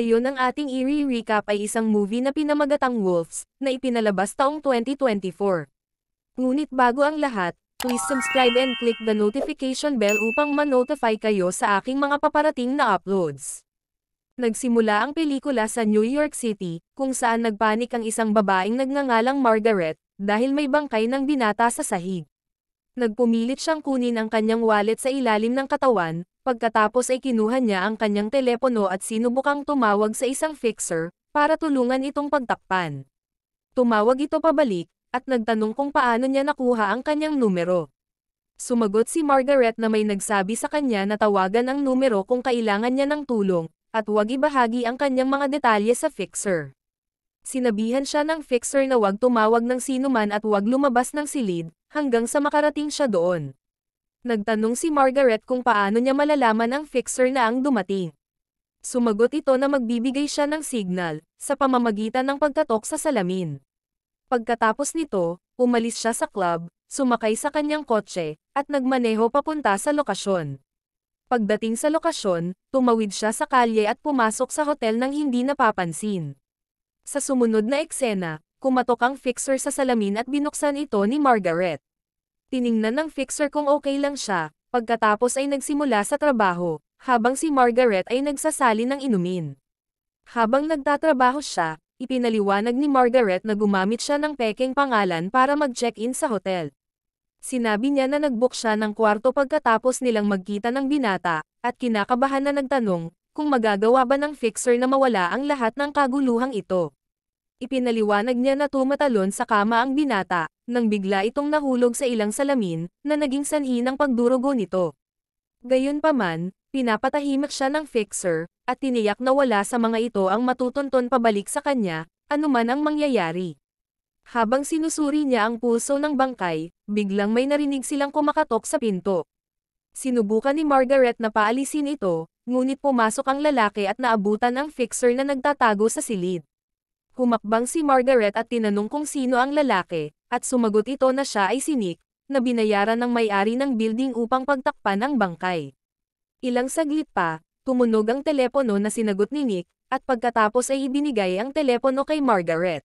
Ngayon ang ating i-recap ay isang movie na pinamagatang Wolves, na ipinalabas taong 2024. Ngunit bago ang lahat, please subscribe and click the notification bell upang ma-notify kayo sa aking mga paparating na uploads. Nagsimula ang pelikula sa New York City, kung saan nagpanik ang isang babaeng nagngangalang Margaret, dahil may bangkay ng binata sa sahig. Nagpumilit siyang kunin ang kanyang wallet sa ilalim ng katawan, pagkatapos ay kinuha niya ang kanyang telepono at sinubukang tumawag sa isang fixer, para tulungan itong pagtakpan. Tumawag ito pabalik, at nagtanong kung paano niya nakuha ang kanyang numero. Sumagot si Margaret na may nagsabi sa kanya na tawagan ang numero kung kailangan niya ng tulong, at huwag ibahagi ang kanyang mga detalye sa fixer. Sinabihan siya ng fixer na huwag tumawag ng sinuman at huwag lumabas ng silid, hanggang sa makarating siya doon. Nagtanong si Margaret kung paano niya malalaman ang fixer na ang dumating. Sumagot ito na magbibigay siya ng signal, sa pamamagitan ng pagkatok sa salamin. Pagkatapos nito, umalis siya sa club, sumakay sa kanyang kotse, at nagmaneho papunta sa lokasyon. Pagdating sa lokasyon, tumawid siya sa kalye at pumasok sa hotel nang hindi napapansin. Sa sumunod na eksena, kumatok ang fixer sa salamin at binuksan ito ni Margaret. Tiningnan ng fixer kung okay lang siya, pagkatapos ay nagsimula sa trabaho, habang si Margaret ay nagsasali ng inumin. Habang nagtatrabaho siya, ipinaliwanag ni Margaret na gumamit siya ng pekeng pangalan para mag-check-in sa hotel. Sinabi niya na nag-book siya ng kwarto pagkatapos nilang magkita ng binata, at kinakabahan na nagtanong, kung magagawa ba ng fixer na mawala ang lahat ng kaguluhang ito. Ipinaliwanag niya na tumatalon sa kama ang binata, nang bigla itong nahulog sa ilang salamin, na naging sanhi ng pagdurugo nito. Gayunpaman, pinapatahimik siya ng fixer, at tiniyak na wala sa mga ito ang matutunton pabalik sa kanya, anuman ang mangyayari. Habang sinusuri niya ang pulso ng bangkay, biglang may narinig silang kumakatok sa pinto. Sinubukan ni Margaret na paalisin ito, ngunit pumasok ang lalaki at naabutan ang fixer na nagtatago sa silid. Humakbang si Margaret at tinanong kung sino ang lalaki, at sumagot ito na siya ay si Nick, na binayaran ng may-ari ng building upang pagtakpan ang bangkay. Ilang saglit pa, tumunog ang telepono na sinagot ni Nick, at pagkatapos ay ibinigay ang telepono kay Margaret.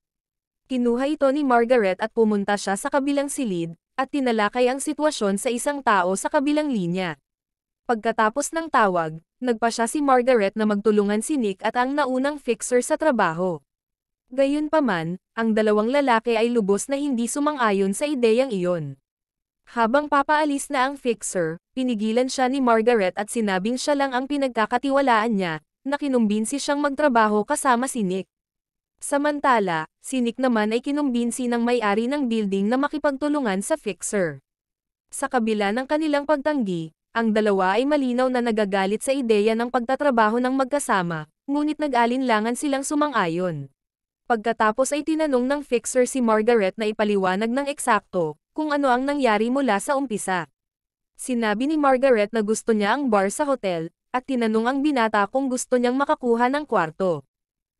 Kinuha ito ni Margaret at pumunta siya sa kabilang silid, at tinalakay ang sitwasyon sa isang tao sa kabilang linya. Pagkatapos ng tawag, nagpa siya si Margaret na magtulungan si Nick at ang naunang fixer sa trabaho. Gayunpaman, ang dalawang lalaki ay lubos na hindi sumang-ayon sa ideyang iyon. Habang papaalis na ang fixer, pinigilan siya ni Margaret at sinabing siya lang ang pinagkakatiwalaan niya, na kinumbinsi siyang magtrabaho kasama si Nick. Samantala, si Nick naman ay kinumbinsi ng may-ari ng building na makipagtulungan sa fixer. Sa kabila ng kanilang pagtanggi, ang dalawa ay malinaw na nagagalit sa ideya ng pagtatrabaho ng magkasama, ngunit nag-alinlangan silang sumang-ayon. Pagkatapos ay tinanong ng fixer si Margaret na ipaliwanag ng eksakto, kung ano ang nangyari mula sa umpisa. Sinabi ni Margaret na gusto niya ang bar sa hotel, at tinanong ang binata kung gusto niyang makakuha ng kwarto.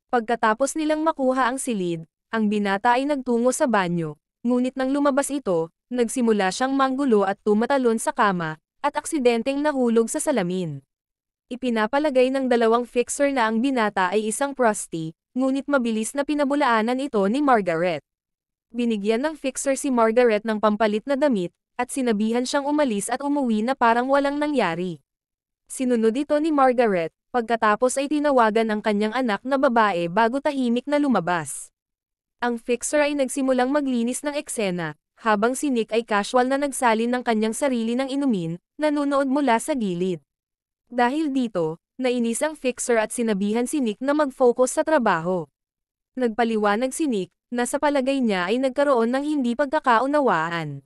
Pagkatapos nilang makuha ang silid, ang binata ay nagtungo sa banyo, ngunit nang lumabas ito, nagsimula siyang manggulo at tumatalon sa kama, at aksidenteng nahulog sa salamin. Ipinapalagay ng dalawang fixer na ang binata ay isang prosti, ngunit mabilis na pinabulaanan ito ni Margaret. Binigyan ng fixer si Margaret ng pampalit na damit, at sinabihan siyang umalis at umuwi na parang walang nangyari. Sinunod ito ni Margaret, pagkatapos ay tinawagan ang kanyang anak na babae bago tahimik na lumabas. Ang fixer ay nagsimulang maglinis ng eksena, habang si Nick ay casual na nagsalin ng kanyang sarili ng inumin, nanunood mula sa gilid. Dahil dito, nainis ang fixer at sinabihan si Nick na mag-focus sa trabaho. Nagpaliwanag si Nick, na sa palagay niya ay nagkaroon ng hindi pagkakaunawaan.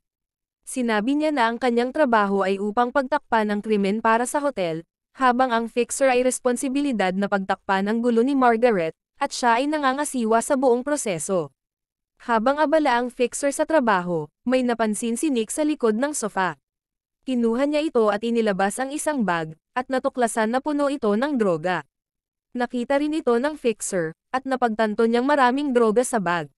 Sinabi niya na ang kanyang trabaho ay upang pagtakpan ang krimen para sa hotel, habang ang fixer ay responsibilidad na pagtakpan ang gulo ni Margaret, at siya ay nangangasiwa sa buong proseso. Habang abala ang fixer sa trabaho, may napansin si Nick sa likod ng sofa. Kinuha niya ito at inilabas ang isang bag, at natuklasan na puno ito ng droga. Nakita rin ito ng fixer, at napagtanto niyang maraming droga sa bag.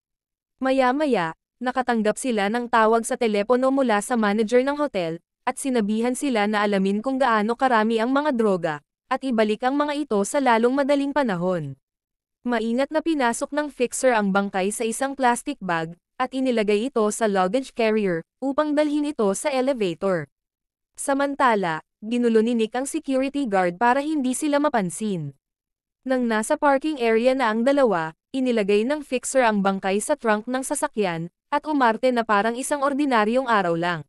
Maya-maya, nakatanggap sila ng tawag sa telepono mula sa manager ng hotel, at sinabihan sila na alamin kung gaano karami ang mga droga, at ibalik ang mga ito sa lalong madaling panahon. Maingat na pinasok ng fixer ang bangkay sa isang plastic bag, at inilagay ito sa luggage carrier, upang dalhin ito sa elevator. Samantala, ginulo ni Nick ang security guard para hindi sila mapansin. Nang nasa parking area na ang dalawa, inilagay ng fixer ang bangkay sa trunk ng sasakyan, at umarte na parang isang ordinaryong araw lang.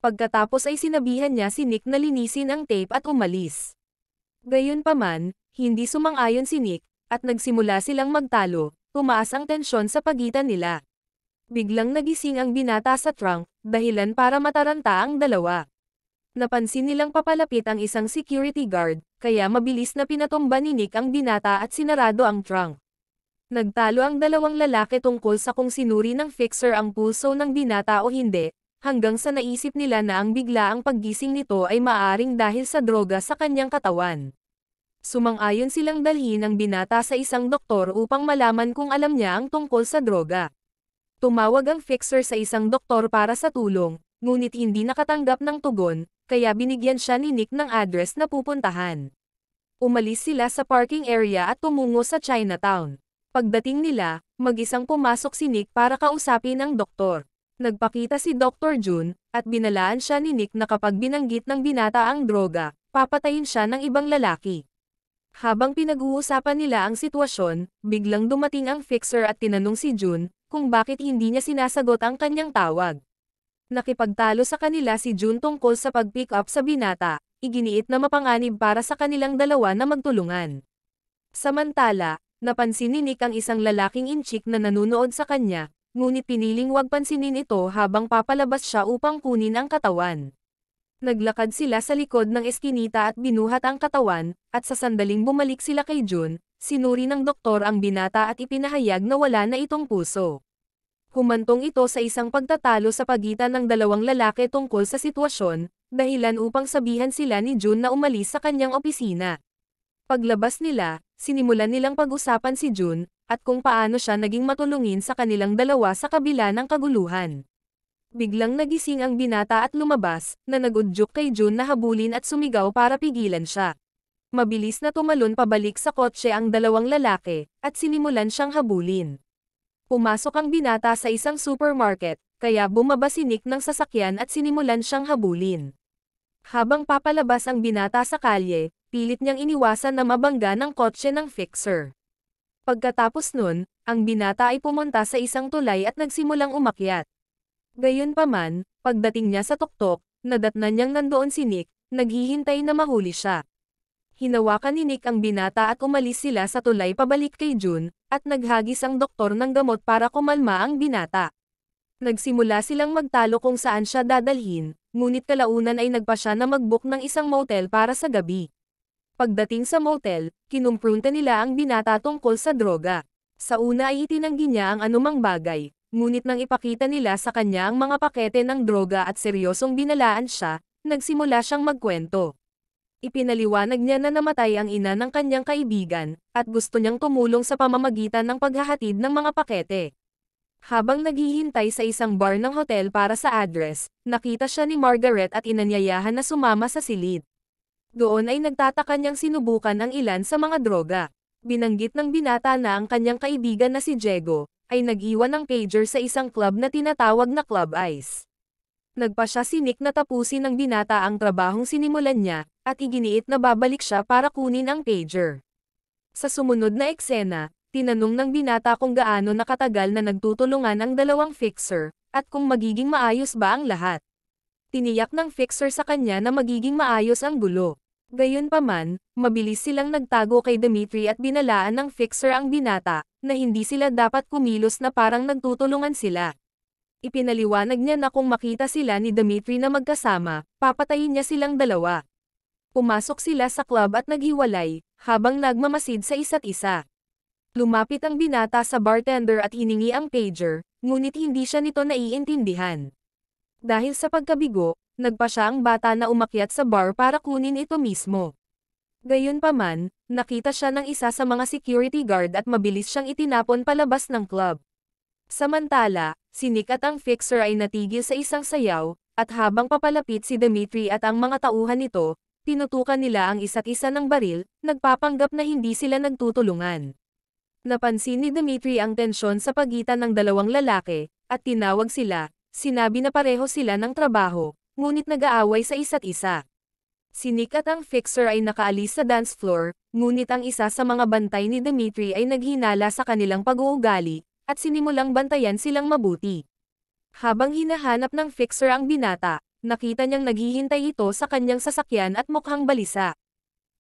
Pagkatapos ay sinabihan niya si Nick na linisin ang tape at umalis. Gayunpaman, hindi sumang-ayon si Nick, at nagsimula silang magtalo, tumaas ang tensyon sa pagitan nila. Biglang nagising ang binata sa trunk, dahilan para mataranta ang dalawa. Napansin nilang papalapit ang isang security guard, kaya mabilis na pinatumba ni Nick ang binata at sinarado ang trunk. Nagtalo ang dalawang lalaki tungkol sa kung sinuri ng fixer ang pulso ng binata o hindi, hanggang sa naisip nila na ang biglaang paggising nito ay maaaring dahil sa droga sa kanyang katawan. Sumang-ayon silang dalhin ang binata sa isang doktor upang malaman kung alam niya ang tungkol sa droga. Tumawag ang fixer sa isang doktor para sa tulong, ngunit hindi nakatanggap ng tugon, kaya binigyan siya ni Nick ng address na pupuntahan. Umalis sila sa parking area at tumungo sa Chinatown. Pagdating nila, mag-isang pumasok si Nick para kausapin ang doktor. Nagpakita si Dr. Jun, at binalaan siya ni Nick na kapag binanggit ng binata ang droga, papatayin siya ng ibang lalaki. Habang pinag-uusapan nila ang sitwasyon, biglang dumating ang fixer at tinanong si Jun, kung bakit hindi niya sinasagot ang kanyang tawag. Nakipagtalo sa kanila si Jun tungkol sa pag-pick up sa binata, iginiit na mapanganib para sa kanilang dalawa na magtulungan. Samantala, napansin ni Nick ang isang lalaking inchik na nanunood sa kanya, ngunit piniling huwag pansinin ito habang papalabas siya upang kunin ang katawan. Naglakad sila sa likod ng eskinita at binuhat ang katawan, at sa sandaling bumalik sila kay Jun, sinuri ng doktor ang binata at ipinahayag na wala na itong puso. Humantong ito sa isang pagtatalo sa pagitan ng dalawang lalaki tungkol sa sitwasyon, dahilan upang sabihan sila ni Jun na umalis sa kanyang opisina. Paglabas nila, sinimulan nilang pag-usapan si Jun, at kung paano siya naging matulungin sa kanilang dalawa sa kabila ng kaguluhan. Biglang nagising ang binata at lumabas, na nagudyok kay Jun na habulin at sumigaw para pigilan siya. Mabilis na tumalon pabalik sa kotse ang dalawang lalaki, at sinimulan siyang habulin. Pumasok ang binata sa isang supermarket, kaya bumaba si Nick ng sasakyan at sinimulan siyang habulin. Habang papalabas ang binata sa kalye, pilit niyang iniwasan na mabangga ng kotse ng fixer. Pagkatapos nun, ang binata ay pumunta sa isang tulay at nagsimulang umakyat. Gayunpaman, pagdating niya sa tuktok, nadatnan niyang nandoon si Nick, naghihintay na mahuli siya. Hinawakan ni Nick ang binata at umalis sila sa tulay pabalik kay Jun, at naghagis ang doktor ng gamot para kumalma ang binata. Nagsimula silang magtalo kung saan siya dadalhin, ngunit kalaunan ay nagpa siya na mag-book ng isang motel para sa gabi. Pagdating sa motel, kinumprunta nila ang binata tungkol sa droga. Sa una ay itinanggi niya ang anumang bagay. Ngunit nang ipakita nila sa kanya ang mga pakete ng droga at seryosong binalaan siya, nagsimula siyang magkwento. Ipinaliwanag niya na namatay ang ina ng kanyang kaibigan, at gusto niyang tumulong sa pamamagitan ng paghahatid ng mga pakete. Habang naghihintay sa isang bar ng hotel para sa address, nakita siya ni Margaret at inanyayahan na sumama sa silid. Doon ay nagtataka niyang sinubukan ang ilan sa mga droga. Binanggit ng binata na ang kanyang kaibigan na si Diego, ay nag-iwan ng pager sa isang club na tinatawag na Club Ice. Nagpa siya si Nick na tapusin ng binata ang trabahong sinimulan niya, at iginiit na babalik siya para kunin ang pager. Sa sumunod na eksena, tinanong ng binata kung gaano nakatagal na nagtutulungan ang dalawang fixer, at kung magiging maayos ba ang lahat. Tiniyak ng fixer sa kanya na magiging maayos ang gulo. Gayunpaman, mabilis silang nagtago kay Dimitri at binalaan ng fixer ang binata, na hindi sila dapat kumilos na parang nagtutulungan sila. Ipinaliwanag niya na kung makita sila ni Dimitri na magkasama, papatayin niya silang dalawa. Pumasok sila sa club at naghiwalay, habang nagmamasid sa isa't isa. Lumapit ang binata sa bartender at hiningi ang pager, ngunit hindi siya nito naiintindihan. Dahil sa pagkabigo, nagpa siya ang bata na umakyat sa bar para kunin ito mismo. Gayunpaman, nakita siya ng isa sa mga security guard at mabilis siyang itinapon palabas ng club. Samantala, si Nick at ang fixer ay natigil sa isang sayaw, at habang papalapit si Dimitri at ang mga tauhan nito, tinutukan nila ang isa't isa ng baril, nagpapanggap na hindi sila nagtutulungan. Napansin ni Dmitry ang tensyon sa pagitan ng dalawang lalaki, at tinawag sila. Sinabi na pareho sila ng trabaho, ngunit nag-aaway sa isa't isa. Si Nick at ang fixer ay nakaalis sa dance floor, ngunit ang isa sa mga bantay ni Dmitry ay naghinala sa kanilang pag-uugali, at sinimulang bantayan silang mabuti. Habang hinahanap ng fixer ang binata, nakita niyang naghihintay ito sa kanyang sasakyan at mukhang balisa.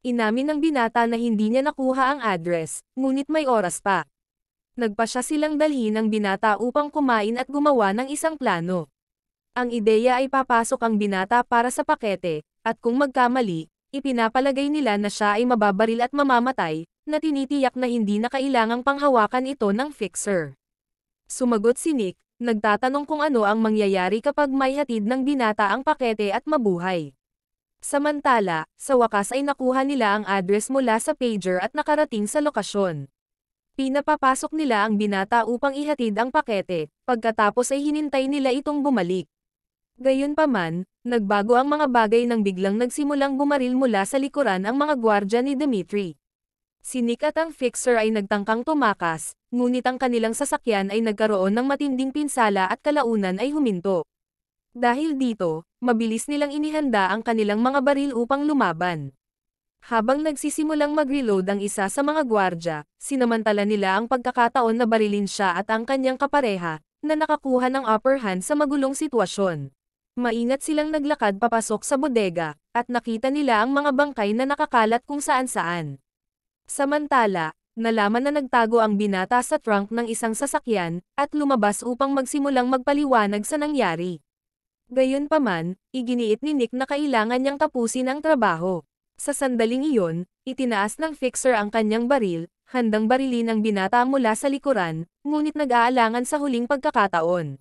Inamin ng binata na hindi niya nakuha ang address, ngunit may oras pa. Nagpasya silang dalhin ng binata upang kumain at gumawa ng isang plano. Ang ideya ay papasok ang binata para sa pakete, at kung magkamali, ipinapalagay nila na siya ay mababaril at mamamatay, na tinitiyak na hindi na kailangang panghawakan ito ng fixer. Sumagot si Nick, nagtatanong kung ano ang mangyayari kapag may hatid ng binata ang pakete at mabuhay. Samantala, sa wakas ay nakuha nila ang address mula sa pager at nakarating sa lokasyon. Pinapapasok nila ang binata upang ihatid ang pakete, pagkatapos ay hinintay nila itong bumalik. Gayunpaman, nagbago ang mga bagay nang biglang nagsimulang bumaril mula sa likuran ang mga gwardya ni Dmitry. Si Nick at ang fixer ay nagtangkang tumakas, ngunit ang kanilang sasakyan ay nagkaroon ng matinding pinsala at kalaunan ay huminto. Dahil dito, mabilis nilang inihanda ang kanilang mga baril upang lumaban. Habang nagsisimulang mag-reload ang isa sa mga gwardya, sinamantala nila ang pagkakataon na barilin siya at ang kanyang kapareha, na nakakuha ng upper hand sa magulong sitwasyon. Maingat silang naglakad papasok sa bodega, at nakita nila ang mga bangkay na nakakalat kung saan-saan. Samantala, nalaman na nagtago ang binata sa trunk ng isang sasakyan, at lumabas upang magsimulang magpaliwanag sa nangyari. Gayunpaman, iginiit ni Nick na kailangan niyang tapusin ang trabaho. Sa sandaling iyon, itinaas ng fixer ang kanyang baril, handang barilin ang binata mula sa likuran, ngunit nag-aalangan sa huling pagkakataon.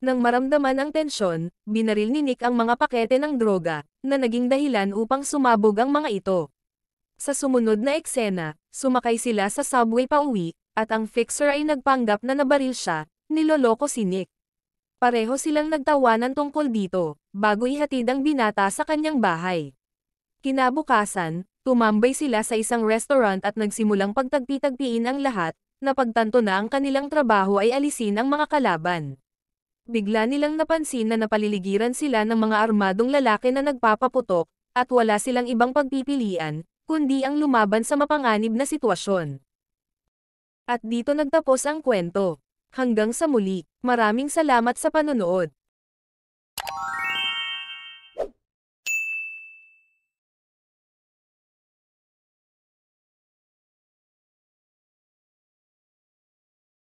Nang maramdaman ang tensyon, binaril ni Nick ang mga pakete ng droga, na naging dahilan upang sumabog ang mga ito. Sa sumunod na eksena, sumakay sila sa subway pauwi, at ang fixer ay nagpanggap na nabaril siya, niloloko si Nick. Pareho silang nagtawanan tungkol dito, bago ihatid ang binata sa kanyang bahay. Kinabukasan, tumambay sila sa isang restaurant at nagsimulang pagtagpi-tagpiin ang lahat, na pagtanto na ang kanilang trabaho ay alisin ang mga kalaban. Bigla nilang napansin na napaliligiran sila ng mga armadong lalaki na nagpapaputok, at wala silang ibang pagpipilian, kundi ang lumaban sa mapanganib na sitwasyon. At dito nagtapos ang kwento. Hanggang sa muli, maraming salamat sa panonood.